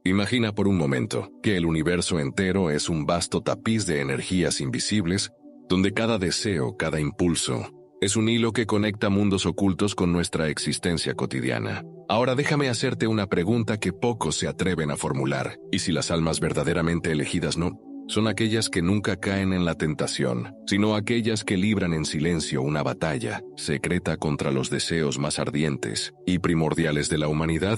Imagina por un momento que el universo entero es un vasto tapiz de energías invisibles, donde cada deseo, cada impulso, es un hilo que conecta mundos ocultos con nuestra existencia cotidiana. Ahora déjame hacerte una pregunta que pocos se atreven a formular, y si las almas verdaderamente elegidas no, son aquellas que nunca caen en la tentación, sino aquellas que libran en silencio una batalla secreta contra los deseos más ardientes y primordiales de la humanidad.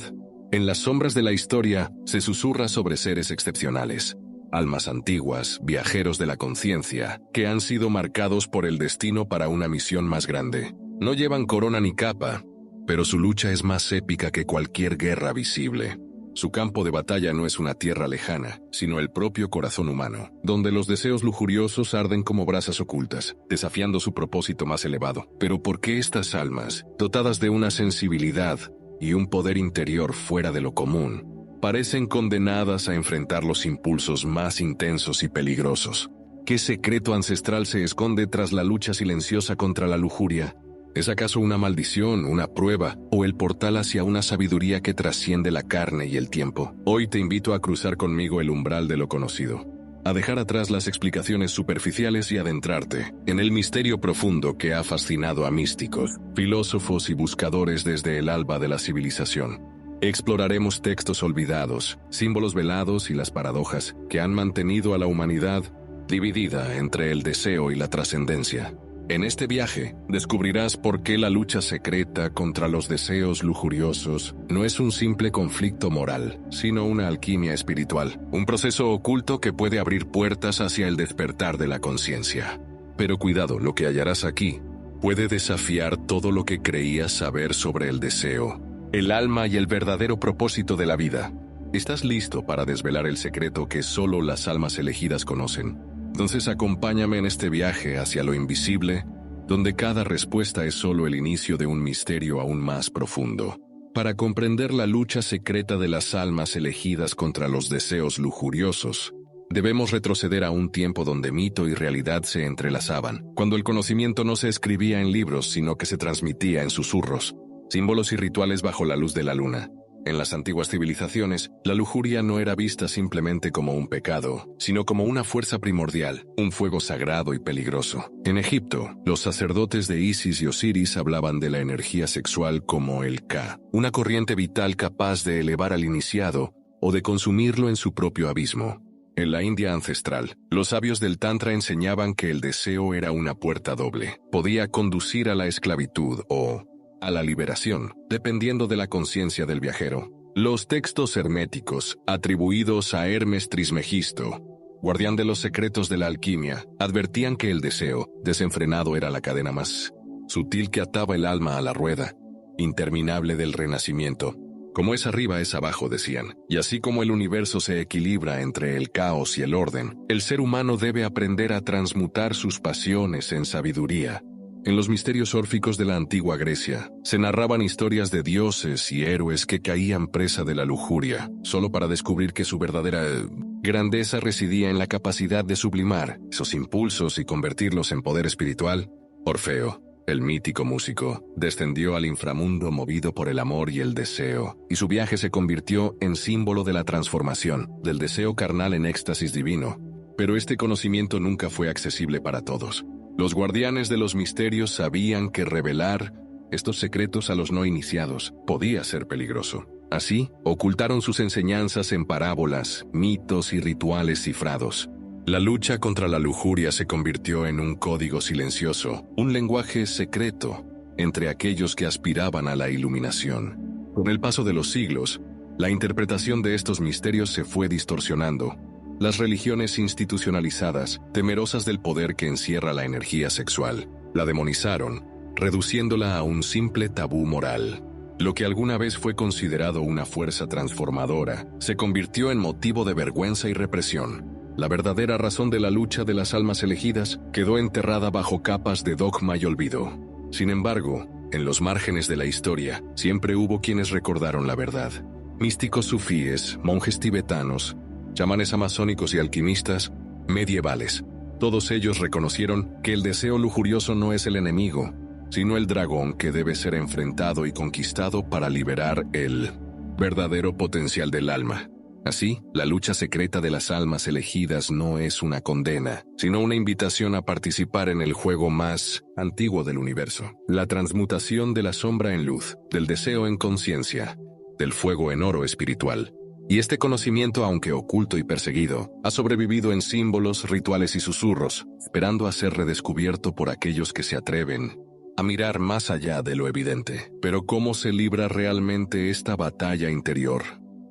En las sombras de la historia se susurra sobre seres excepcionales, almas antiguas, viajeros de la conciencia, que han sido marcados por el destino para una misión más grande. No llevan corona ni capa, pero su lucha es más épica que cualquier guerra visible. Su campo de batalla no es una tierra lejana, sino el propio corazón humano, donde los deseos lujuriosos arden como brasas ocultas, desafiando su propósito más elevado. Pero ¿por qué estas almas, dotadas de una sensibilidad y un poder interior fuera de lo común, parecen condenadas a enfrentar los impulsos más intensos y peligrosos? ¿Qué secreto ancestral se esconde tras la lucha silenciosa contra la lujuria? ¿Es acaso una maldición, una prueba, o el portal hacia una sabiduría que trasciende la carne y el tiempo? Hoy te invito a cruzar conmigo el umbral de lo conocido, a dejar atrás las explicaciones superficiales y adentrarte en el misterio profundo que ha fascinado a místicos, filósofos y buscadores desde el alba de la civilización. Exploraremos textos olvidados, símbolos velados y las paradojas que han mantenido a la humanidad dividida entre el deseo y la trascendencia. En este viaje, descubrirás por qué la lucha secreta contra los deseos lujuriosos no es un simple conflicto moral, sino una alquimia espiritual, un proceso oculto que puede abrir puertas hacia el despertar de la conciencia. Pero cuidado, lo que hallarás aquí puede desafiar todo lo que creías saber sobre el deseo, el alma y el verdadero propósito de la vida. ¿Estás listo para desvelar el secreto que solo las almas elegidas conocen? Entonces acompáñame en este viaje hacia lo invisible, donde cada respuesta es solo el inicio de un misterio aún más profundo. Para comprender la lucha secreta de las almas elegidas contra los deseos lujuriosos, debemos retroceder a un tiempo donde mito y realidad se entrelazaban, cuando el conocimiento no se escribía en libros, sino que se transmitía en susurros, símbolos y rituales bajo la luz de la luna. En las antiguas civilizaciones, la lujuria no era vista simplemente como un pecado, sino como una fuerza primordial, un fuego sagrado y peligroso. En Egipto, los sacerdotes de Isis y Osiris hablaban de la energía sexual como el Ka, una corriente vital capaz de elevar al iniciado o de consumirlo en su propio abismo. En la India ancestral, los sabios del Tantra enseñaban que el deseo era una puerta doble. Podía conducir a la esclavitud o a la liberación, dependiendo de la conciencia del viajero. Los textos herméticos, atribuidos a Hermes Trismegisto, guardián de los secretos de la alquimia, advertían que el deseo desenfrenado era la cadena más sutil que ataba el alma a la rueda interminable del renacimiento. Como es arriba es abajo, decían, y así como el universo se equilibra entre el caos y el orden, el ser humano debe aprender a transmutar sus pasiones en sabiduría. En los misterios órficos de la antigua Grecia, se narraban historias de dioses y héroes que caían presa de la lujuria, solo para descubrir que su verdadera grandeza residía en la capacidad de sublimar esos impulsos y convertirlos en poder espiritual. Orfeo, el mítico músico, descendió al inframundo movido por el amor y el deseo, y su viaje se convirtió en símbolo de la transformación, del deseo carnal en éxtasis divino. Pero este conocimiento nunca fue accesible para todos. Los guardianes de los misterios sabían que revelar estos secretos a los no iniciados podía ser peligroso. Así, ocultaron sus enseñanzas en parábolas, mitos y rituales cifrados. La lucha contra la lujuria se convirtió en un código silencioso, un lenguaje secreto entre aquellos que aspiraban a la iluminación. Con el paso de los siglos, la interpretación de estos misterios se fue distorsionando. Las religiones institucionalizadas, temerosas del poder que encierra la energía sexual, la demonizaron, reduciéndola a un simple tabú moral. Lo que alguna vez fue considerado una fuerza transformadora, se convirtió en motivo de vergüenza y represión. La verdadera razón de la lucha de las almas elegidas quedó enterrada bajo capas de dogma y olvido. Sin embargo, en los márgenes de la historia, siempre hubo quienes recordaron la verdad. Místicos sufíes, monjes tibetanos, chamanes amazónicos y alquimistas medievales. Todos ellos reconocieron que el deseo lujurioso no es el enemigo, sino el dragón que debe ser enfrentado y conquistado para liberar el verdadero potencial del alma. Así, la lucha secreta de las almas elegidas no es una condena, sino una invitación a participar en el juego más antiguo del universo. La transmutación de la sombra en luz, del deseo en conciencia, del fuego en oro espiritual. Y este conocimiento, aunque oculto y perseguido, ha sobrevivido en símbolos, rituales y susurros, esperando a ser redescubierto por aquellos que se atreven a mirar más allá de lo evidente. Pero ¿cómo se libra realmente esta batalla interior?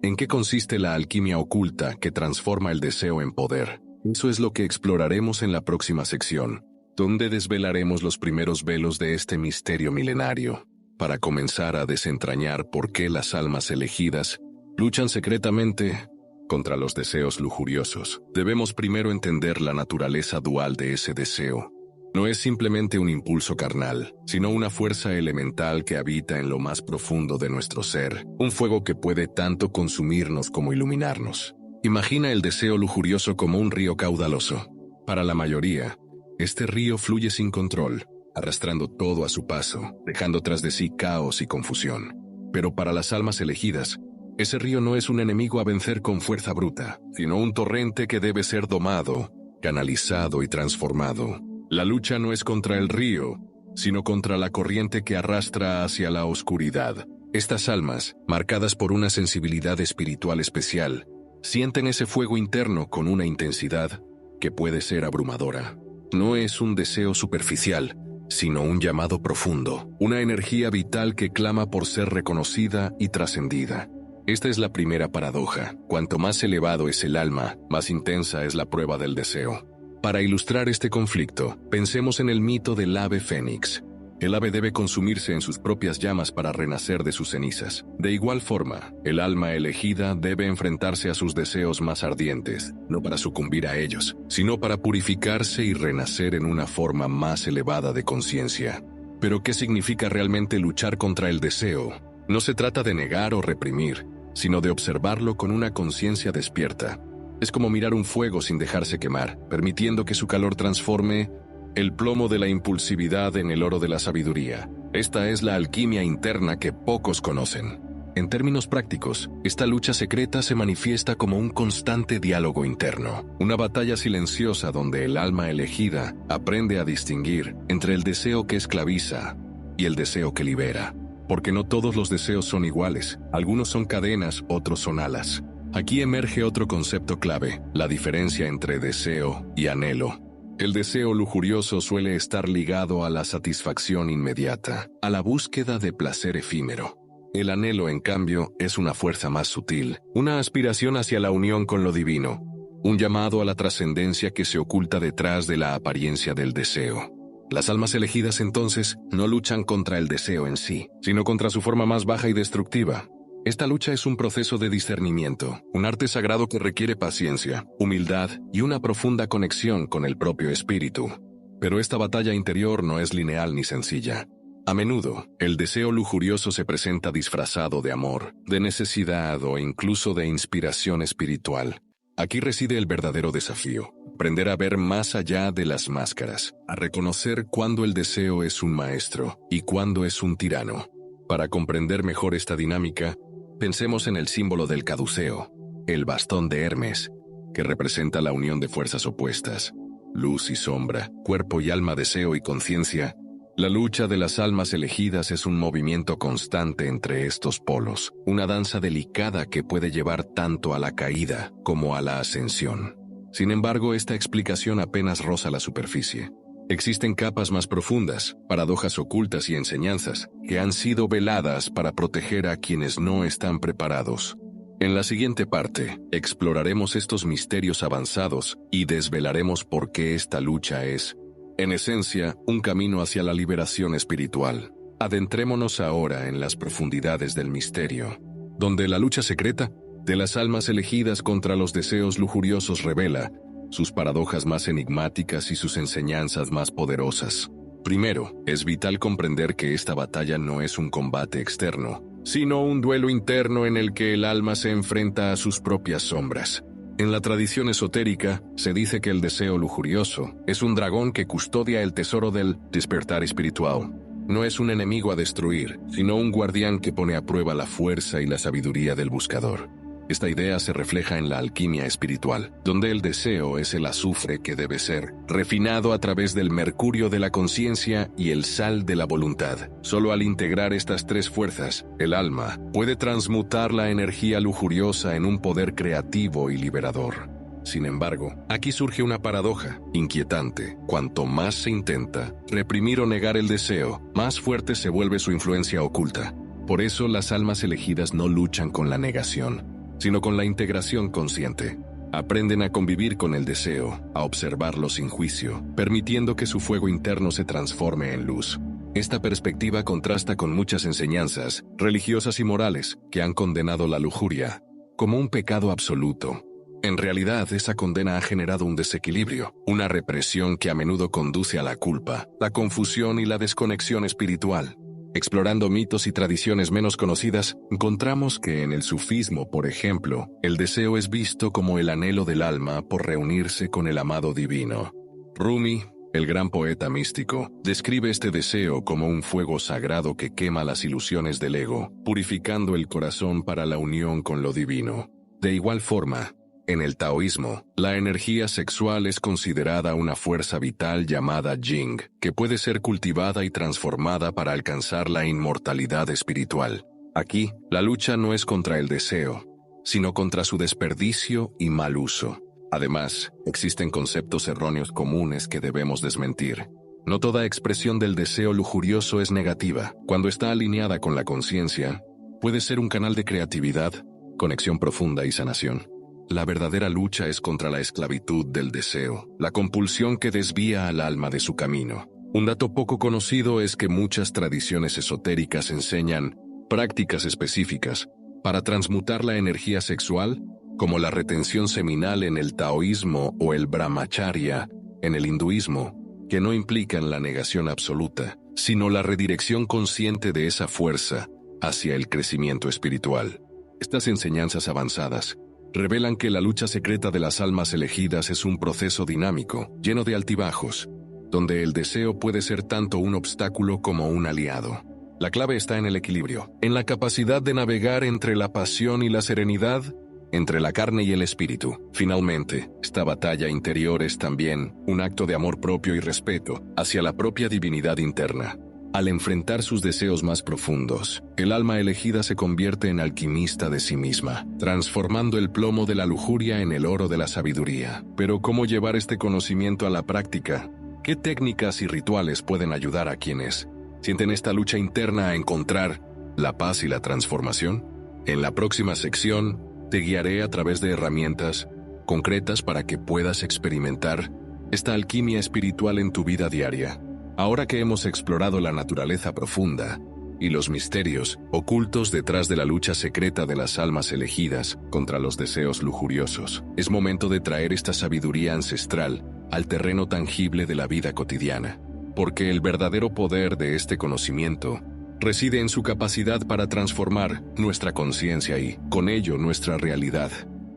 ¿En qué consiste la alquimia oculta que transforma el deseo en poder? Eso es lo que exploraremos en la próxima sección, donde desvelaremos los primeros velos de este misterio milenario, para comenzar a desentrañar por qué las almas elegidas luchan secretamente contra los deseos lujuriosos. Debemos primero entender la naturaleza dual de ese deseo. No es simplemente un impulso carnal, sino una fuerza elemental que habita en lo más profundo de nuestro ser, un fuego que puede tanto consumirnos como iluminarnos. Imagina el deseo lujurioso como un río caudaloso. Para la mayoría, este río fluye sin control, arrastrando todo a su paso, dejando tras de sí caos y confusión. Pero para las almas elegidas, ese río no es un enemigo a vencer con fuerza bruta, sino un torrente que debe ser domado, canalizado y transformado. La lucha no es contra el río, sino contra la corriente que arrastra hacia la oscuridad. Estas almas, marcadas por una sensibilidad espiritual especial, sienten ese fuego interno con una intensidad que puede ser abrumadora. No es un deseo superficial, sino un llamado profundo, una energía vital que clama por ser reconocida y trascendida. Esta es la primera paradoja. Cuanto más elevado es el alma, más intensa es la prueba del deseo. Para ilustrar este conflicto, pensemos en el mito del ave fénix. El ave debe consumirse en sus propias llamas para renacer de sus cenizas. De igual forma, el alma elegida debe enfrentarse a sus deseos más ardientes, no para sucumbir a ellos, sino para purificarse y renacer en una forma más elevada de conciencia. Pero ¿qué significa realmente luchar contra el deseo? No se trata de negar o reprimir, sino de observarlo con una conciencia despierta. Es como mirar un fuego sin dejarse quemar, permitiendo que su calor transforme el plomo de la impulsividad en el oro de la sabiduría. Esta es la alquimia interna que pocos conocen. En términos prácticos, esta lucha secreta se manifiesta como un constante diálogo interno, una batalla silenciosa donde el alma elegida aprende a distinguir entre el deseo que esclaviza y el deseo que libera. Porque no todos los deseos son iguales, algunos son cadenas, otros son alas. Aquí emerge otro concepto clave, la diferencia entre deseo y anhelo. El deseo lujurioso suele estar ligado a la satisfacción inmediata, a la búsqueda de placer efímero. El anhelo, en cambio, es una fuerza más sutil, una aspiración hacia la unión con lo divino, un llamado a la trascendencia que se oculta detrás de la apariencia del deseo. Las almas elegidas, entonces, no luchan contra el deseo en sí, sino contra su forma más baja y destructiva. Esta lucha es un proceso de discernimiento, un arte sagrado que requiere paciencia, humildad y una profunda conexión con el propio espíritu. Pero esta batalla interior no es lineal ni sencilla. A menudo, el deseo lujurioso se presenta disfrazado de amor, de necesidad o incluso de inspiración espiritual. Aquí reside el verdadero desafío, aprender a ver más allá de las máscaras, a reconocer cuándo el deseo es un maestro y cuándo es un tirano. Para comprender mejor esta dinámica, pensemos en el símbolo del caduceo, el bastón de Hermes, que representa la unión de fuerzas opuestas, luz y sombra, cuerpo y alma, deseo y conciencia. La lucha de las almas elegidas es un movimiento constante entre estos polos, una danza delicada que puede llevar tanto a la caída como a la ascensión. Sin embargo, esta explicación apenas roza la superficie. Existen capas más profundas, paradojas ocultas y enseñanzas que han sido veladas para proteger a quienes no están preparados. En la siguiente parte, exploraremos estos misterios avanzados y desvelaremos por qué esta lucha es, en esencia, un camino hacia la liberación espiritual. Adentrémonos ahora en las profundidades del misterio, donde la lucha secreta de las almas elegidas contra los deseos lujuriosos revela sus paradojas más enigmáticas y sus enseñanzas más poderosas. Primero, es vital comprender que esta batalla no es un combate externo, sino un duelo interno en el que el alma se enfrenta a sus propias sombras. En la tradición esotérica, se dice que el deseo lujurioso es un dragón que custodia el tesoro del despertar espiritual. No es un enemigo a destruir, sino un guardián que pone a prueba la fuerza y la sabiduría del buscador. Esta idea se refleja en la alquimia espiritual, donde el deseo es el azufre que debe ser refinado a través del mercurio de la conciencia y el sal de la voluntad. Solo al integrar estas tres fuerzas, el alma puede transmutar la energía lujuriosa en un poder creativo y liberador. Sin embargo, aquí surge una paradoja inquietante. Cuanto más se intenta reprimir o negar el deseo, más fuerte se vuelve su influencia oculta. Por eso las almas elegidas no luchan con la negación, sino con la integración consciente. Aprenden a convivir con el deseo, a observarlo sin juicio, permitiendo que su fuego interno se transforme en luz. Esta perspectiva contrasta con muchas enseñanzas religiosas y morales que han condenado la lujuria como un pecado absoluto. En realidad, esa condena ha generado un desequilibrio, una represión que a menudo conduce a la culpa, la confusión y la desconexión espiritual. Explorando mitos y tradiciones menos conocidas, encontramos que en el sufismo, por ejemplo, el deseo es visto como el anhelo del alma por reunirse con el amado divino. Rumi, el gran poeta místico, describe este deseo como un fuego sagrado que quema las ilusiones del ego, purificando el corazón para la unión con lo divino. De igual forma, en el taoísmo, la energía sexual es considerada una fuerza vital llamada Jing, que puede ser cultivada y transformada para alcanzar la inmortalidad espiritual. Aquí, la lucha no es contra el deseo, sino contra su desperdicio y mal uso. Además, existen conceptos erróneos comunes que debemos desmentir. No toda expresión del deseo lujurioso es negativa. Cuando está alineada con la conciencia, puede ser un canal de creatividad, conexión profunda y sanación. La verdadera lucha es contra la esclavitud del deseo, la compulsión que desvía al alma de su camino. Un dato poco conocido es que muchas tradiciones esotéricas enseñan prácticas específicas para transmutar la energía sexual, como la retención seminal en el taoísmo o el brahmacharya en el hinduismo, que no implican la negación absoluta, sino la redirección consciente de esa fuerza hacia el crecimiento espiritual. Estas enseñanzas avanzadas revelan que la lucha secreta de las almas elegidas es un proceso dinámico, lleno de altibajos, donde el deseo puede ser tanto un obstáculo como un aliado. La clave está en el equilibrio, en la capacidad de navegar entre la pasión y la serenidad, entre la carne y el espíritu. Finalmente, esta batalla interior es también un acto de amor propio y respeto hacia la propia divinidad interna. Al enfrentar sus deseos más profundos, el alma elegida se convierte en alquimista de sí misma, transformando el plomo de la lujuria en el oro de la sabiduría. Pero ¿cómo llevar este conocimiento a la práctica? ¿Qué técnicas y rituales pueden ayudar a quienes sienten esta lucha interna a encontrar la paz y la transformación? En la próxima sección, te guiaré a través de herramientas concretas para que puedas experimentar esta alquimia espiritual en tu vida diaria. Ahora que hemos explorado la naturaleza profunda y los misterios ocultos detrás de la lucha secreta de las almas elegidas contra los deseos lujuriosos, es momento de traer esta sabiduría ancestral al terreno tangible de la vida cotidiana, porque el verdadero poder de este conocimiento reside en su capacidad para transformar nuestra conciencia y, con ello, nuestra realidad.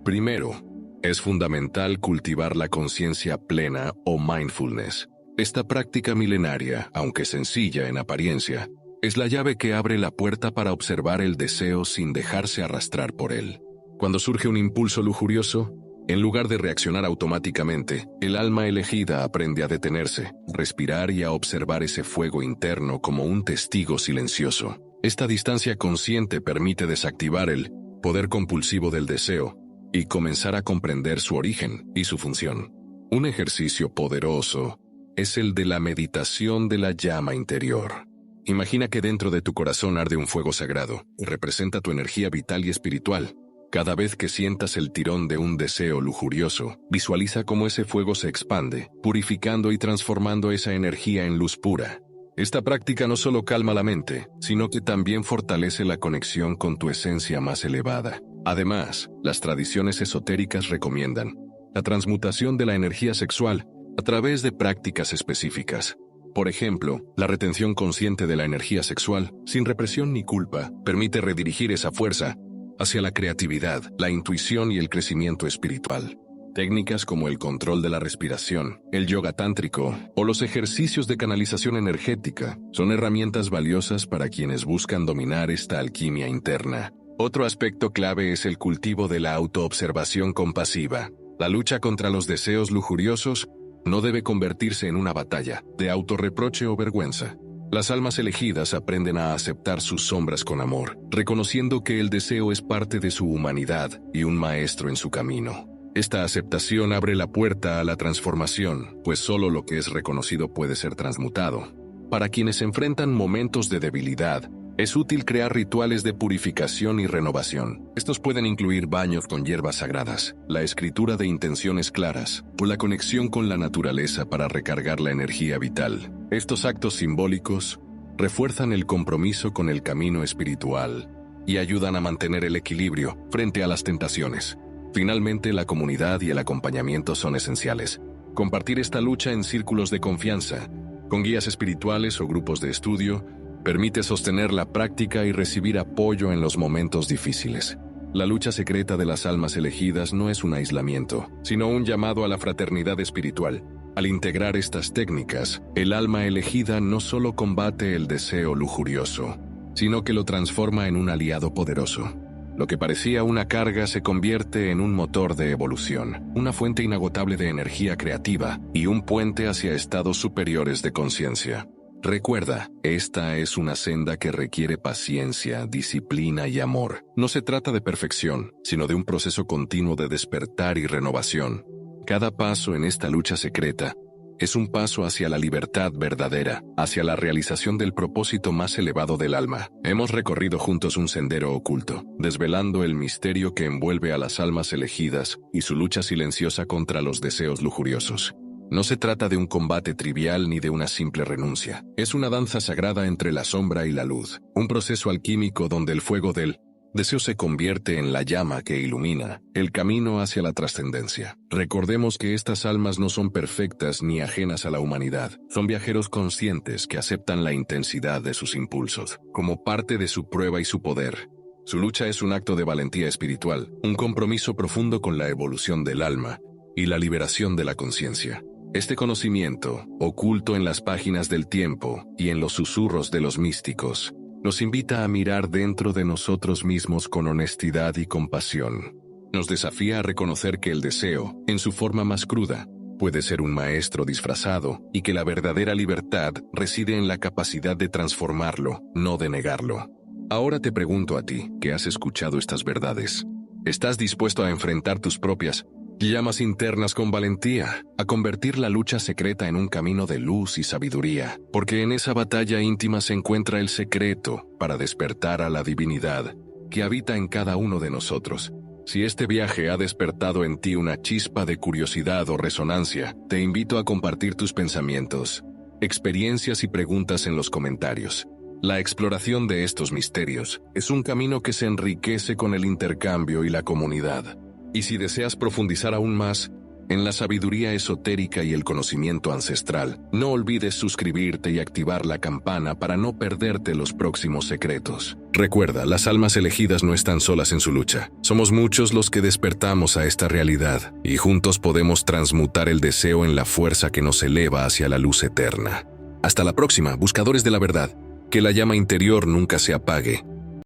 Primero, es fundamental cultivar la conciencia plena o mindfulness. Esta práctica milenaria, aunque sencilla en apariencia, es la llave que abre la puerta para observar el deseo sin dejarse arrastrar por él. Cuando surge un impulso lujurioso, en lugar de reaccionar automáticamente, el alma elegida aprende a detenerse, respirar y a observar ese fuego interno como un testigo silencioso. Esta distancia consciente permite desactivar el poder compulsivo del deseo y comenzar a comprender su origen y su función. Un ejercicio poderoso es el de la meditación de la llama interior. Imagina que dentro de tu corazón arde un fuego sagrado, y representa tu energía vital y espiritual. Cada vez que sientas el tirón de un deseo lujurioso, visualiza cómo ese fuego se expande, purificando y transformando esa energía en luz pura. Esta práctica no solo calma la mente, sino que también fortalece la conexión con tu esencia más elevada. Además, las tradiciones esotéricas recomiendan la transmutación de la energía sexual a través de prácticas específicas. Por ejemplo, la retención consciente de la energía sexual, sin represión ni culpa, permite redirigir esa fuerza hacia la creatividad, la intuición y el crecimiento espiritual. Técnicas como el control de la respiración, el yoga tántrico o los ejercicios de canalización energética son herramientas valiosas para quienes buscan dominar esta alquimia interna. Otro aspecto clave es el cultivo de la autoobservación compasiva. La lucha contra los deseos lujuriosos no debe convertirse en una batalla de autorreproche o vergüenza. Las almas elegidas aprenden a aceptar sus sombras con amor, reconociendo que el deseo es parte de su humanidad y un maestro en su camino. Esta aceptación abre la puerta a la transformación, pues solo lo que es reconocido puede ser transmutado. Para quienes enfrentan momentos de debilidad, es útil crear rituales de purificación y renovación. Estos pueden incluir baños con hierbas sagradas, la escritura de intenciones claras o la conexión con la naturaleza para recargar la energía vital. Estos actos simbólicos refuerzan el compromiso con el camino espiritual y ayudan a mantener el equilibrio frente a las tentaciones. Finalmente, la comunidad y el acompañamiento son esenciales. Compartir esta lucha en círculos de confianza, con guías espirituales o grupos de estudio, permite sostener la práctica y recibir apoyo en los momentos difíciles. La lucha secreta de las almas elegidas no es un aislamiento, sino un llamado a la fraternidad espiritual. Al integrar estas técnicas, el alma elegida no solo combate el deseo lujurioso, sino que lo transforma en un aliado poderoso. Lo que parecía una carga se convierte en un motor de evolución, una fuente inagotable de energía creativa y un puente hacia estados superiores de conciencia. Recuerda, esta es una senda que requiere paciencia, disciplina y amor. No se trata de perfección, sino de un proceso continuo de despertar y renovación. Cada paso en esta lucha secreta es un paso hacia la libertad verdadera, hacia la realización del propósito más elevado del alma. Hemos recorrido juntos un sendero oculto, desvelando el misterio que envuelve a las almas elegidas y su lucha silenciosa contra los deseos lujuriosos. No se trata de un combate trivial ni de una simple renuncia. Es una danza sagrada entre la sombra y la luz, un proceso alquímico donde el fuego del deseo se convierte en la llama que ilumina el camino hacia la trascendencia. Recordemos que estas almas no son perfectas ni ajenas a la humanidad. Son viajeros conscientes que aceptan la intensidad de sus impulsos como parte de su prueba y su poder. Su lucha es un acto de valentía espiritual, un compromiso profundo con la evolución del alma y la liberación de la conciencia. Este conocimiento, oculto en las páginas del tiempo y en los susurros de los místicos, nos invita a mirar dentro de nosotros mismos con honestidad y compasión. Nos desafía a reconocer que el deseo, en su forma más cruda, puede ser un maestro disfrazado y que la verdadera libertad reside en la capacidad de transformarlo, no de negarlo. Ahora te pregunto a ti, que has escuchado estas verdades, ¿estás dispuesto a enfrentar tus propias llamas internas con valentía, a convertir la lucha secreta en un camino de luz y sabiduría? Porque en esa batalla íntima se encuentra el secreto para despertar a la divinidad que habita en cada uno de nosotros. Si este viaje ha despertado en ti una chispa de curiosidad o resonancia, te invito a compartir tus pensamientos, experiencias y preguntas en los comentarios. La exploración de estos misterios es un camino que se enriquece con el intercambio y la comunidad. Y si deseas profundizar aún más en la sabiduría esotérica y el conocimiento ancestral, no olvides suscribirte y activar la campana para no perderte los próximos secretos. Recuerda, las almas elegidas no están solas en su lucha. Somos muchos los que despertamos a esta realidad, y juntos podemos transmutar el deseo en la fuerza que nos eleva hacia la luz eterna. Hasta la próxima, buscadores de la verdad. Que la llama interior nunca se apague